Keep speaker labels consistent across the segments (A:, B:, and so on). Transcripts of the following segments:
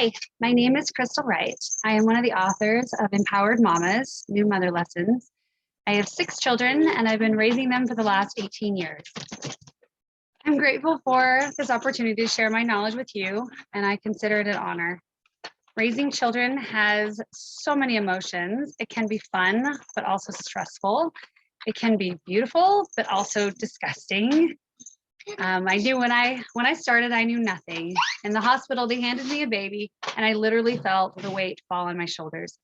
A: Hi, my name is Crystal Wright. I am one of the authors of Empowered Mamas, New Mother Lessons. I have 6 children and I've been raising them for the last 18 years. I'm grateful for this opportunity to share my knowledge with you, and I consider it an honor. Raising children has so many emotions. It can be fun, but also stressful. It can be beautiful, but also disgusting. I knew when I started, I knew nothing. In the hospital, they handed me a baby, and I literally felt the weight fall on my shoulders.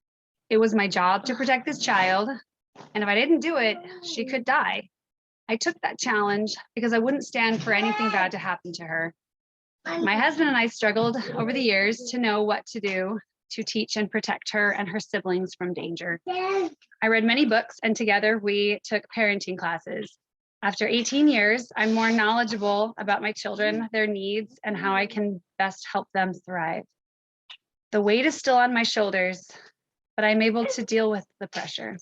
A: It was my job to protect this child, and if I didn't do it, she could die. I took that challenge because I wouldn't stand for anything bad to happen to her. My husband and I struggled over the years to know what to do to teach and protect her and her siblings from danger. I read many books, and together we took parenting classes. After 18 years, I'm more knowledgeable about my children, their needs, and how I can best help them thrive. The weight is still on my shoulders, but I'm able to deal with the pressure.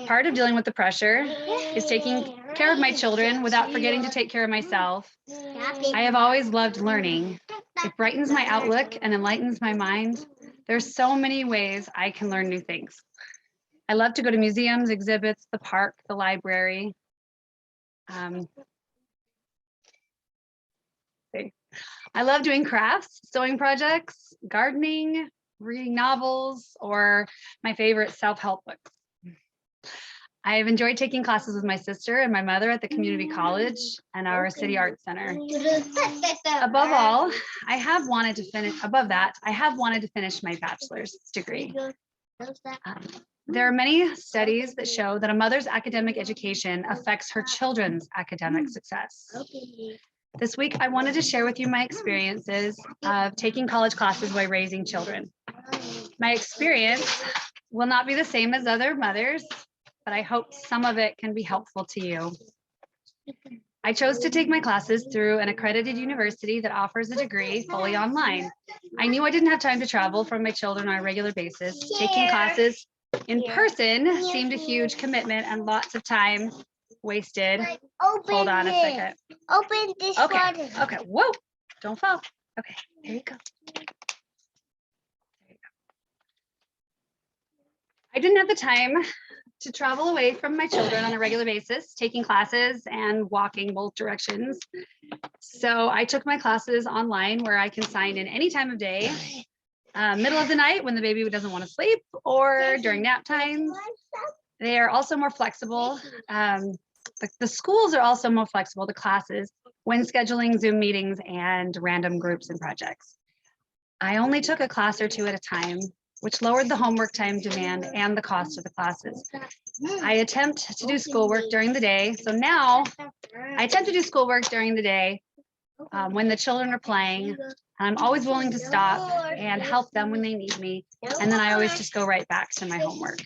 A: Part of dealing with the pressure is taking care of my children without forgetting to take care of myself. I have always loved learning. It brightens my outlook and enlightens my mind. There's so many ways I can learn new things. I love to go to museums, exhibits, the park, the library. I love doing crafts, sewing projects, gardening, reading novels, or my favorite self-help books. I've enjoyed taking classes with my sister and my mother at the community college and our city arts center. Above all, I have wanted to finish my bachelor's degree. There are many studies that show that a mother's academic education affects her children's academic success. This week, I wanted to share with you my experiences of taking college classes while raising children. My experience will not be the same as other mothers, but I hope some of it can be helpful to you. I chose to take my classes through an accredited university that offers a degree fully online. I knew I didn't have time to travel from my children on a regular basis. Taking classes in person seemed a huge commitment and lots of time wasted. Hold on a second.
B: Open this water.
A: Okay, whoa, don't fall. Okay, there you go. I didn't have the time to travel away from my children on a regular basis, taking classes and walking both directions. So I took my classes online where I can sign in any time of day, middle of the night when the baby doesn't want to sleep, or during nap times. They are also more flexible. The schools are also more flexible, the classes, when scheduling Zoom meetings and random groups and projects. I only took a class or two at a time, which lowered the homework time demand and the cost of the classes. I attempt to do schoolwork during the day. So now I attempt to do schoolwork during the day when the children are playing. I'm always willing to stop and help them when they need me. And then I always just go right back to my homework.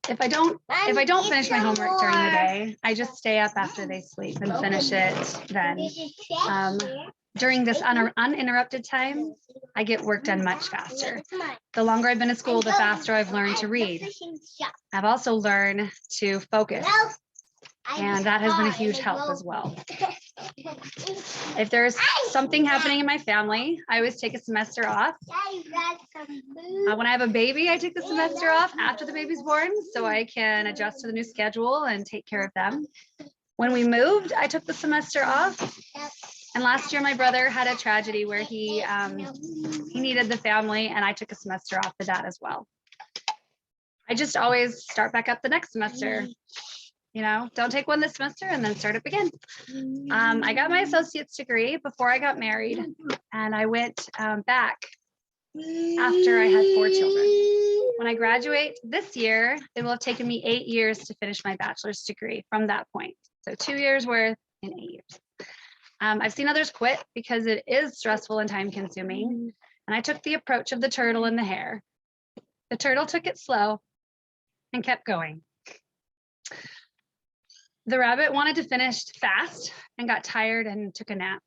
A: If I don't finish my homework during the day, I just stay up after they sleep and finish it then. During this uninterrupted time, I get work done much faster. The longer I've been at school, the faster I've learned to read. I've also learned to focus, and that has been a huge help as well. If there's something happening in my family, I always take a semester off. When I have a baby, I take the semester off after the baby's born so I can adjust to the new schedule and take care of them. When we moved, I took the semester off. And last year, my brother had a tragedy where he needed the family, and I took a semester off for that as well. I just always start back up the next semester. You know, don't take one this semester and then start up again. I got my associate's degree before I got married, and I went back after I had 4 children. When I graduate this year, it will have taken me 8 years to finish my bachelor's degree from that point. So 2 years worth in 8 years. I've seen others quit because it is stressful and time consuming. And I took the approach of the turtle and the hare. The turtle took it slow and kept going. The rabbit wanted to finish fast and got tired and took a nap.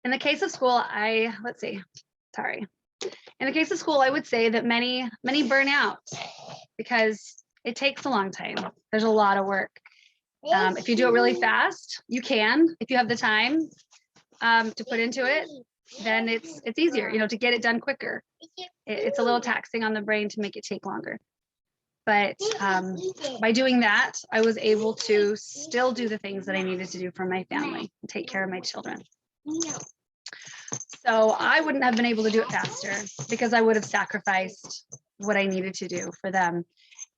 A: In the case of school, I would say that many burn out because It takes a long time. There's a lot of work. If you do it really fast, you can. If you have the time to put into it, then it's easier, to get it done quicker. It's a little taxing on the brain to make it take longer. But by doing that, I was able to still do the things that I needed to do for my family and take care of my children. So I wouldn't have been able to do it faster because I would have sacrificed what I needed to do for them.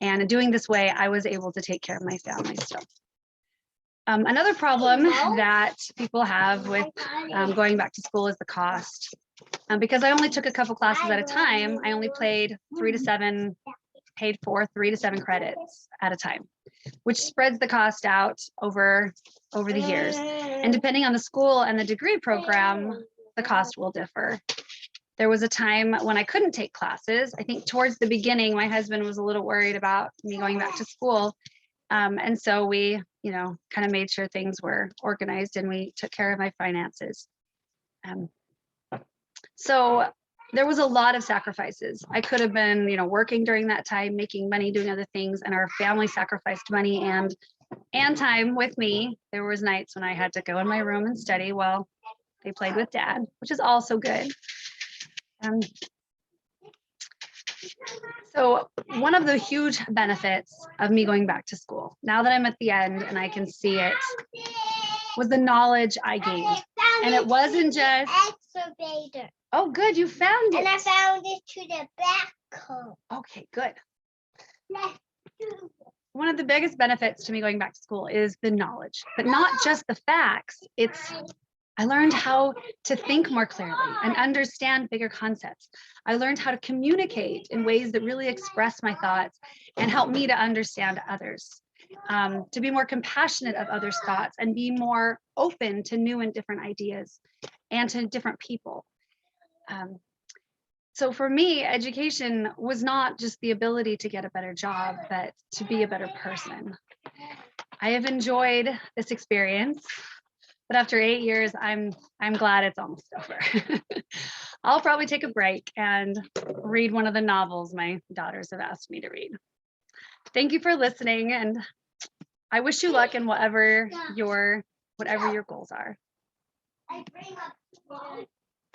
A: And doing this way, I was able to take care of my family still. Another problem that people have with going back to school is the cost. Because I only took a couple classes at a time, I only paid for 3 to 7 credits at a time, which spreads the cost out over the years. And depending on the school and the degree program, the cost will differ. There was a time when I couldn't take classes. I think towards the beginning, my husband was a little worried about me going back to school. And so we, kind of made sure things were organized and we took care of my finances. So there was a lot of sacrifices. I could have been, working during that time, making money, doing other things, and our family sacrificed money and time with me. There was nights when I had to go in my room and study while they played with Dad, which is also good. So one of the huge benefits of me going back to school, now that I'm at the end and I can see it, was the knowledge I gained. And it wasn't just
B: excavator.
A: Oh, good, you found it.
B: And I found it to the back home.
A: Okay, good. One of the biggest benefits to me going back to school is the knowledge, but not just the facts. I learned how to think more clearly and understand bigger concepts. I learned how to communicate in ways that really express my thoughts and help me to understand others, to be more compassionate of others' thoughts and be more open to new and different ideas and to different people. So for me, education was not just the ability to get a better job, but to be a better person. I have enjoyed this experience. But after 8 years, I'm glad it's almost over. I'll probably take a break and read one of the novels my daughters have asked me to read. Thank you for listening, and I wish you luck in whatever your goals are.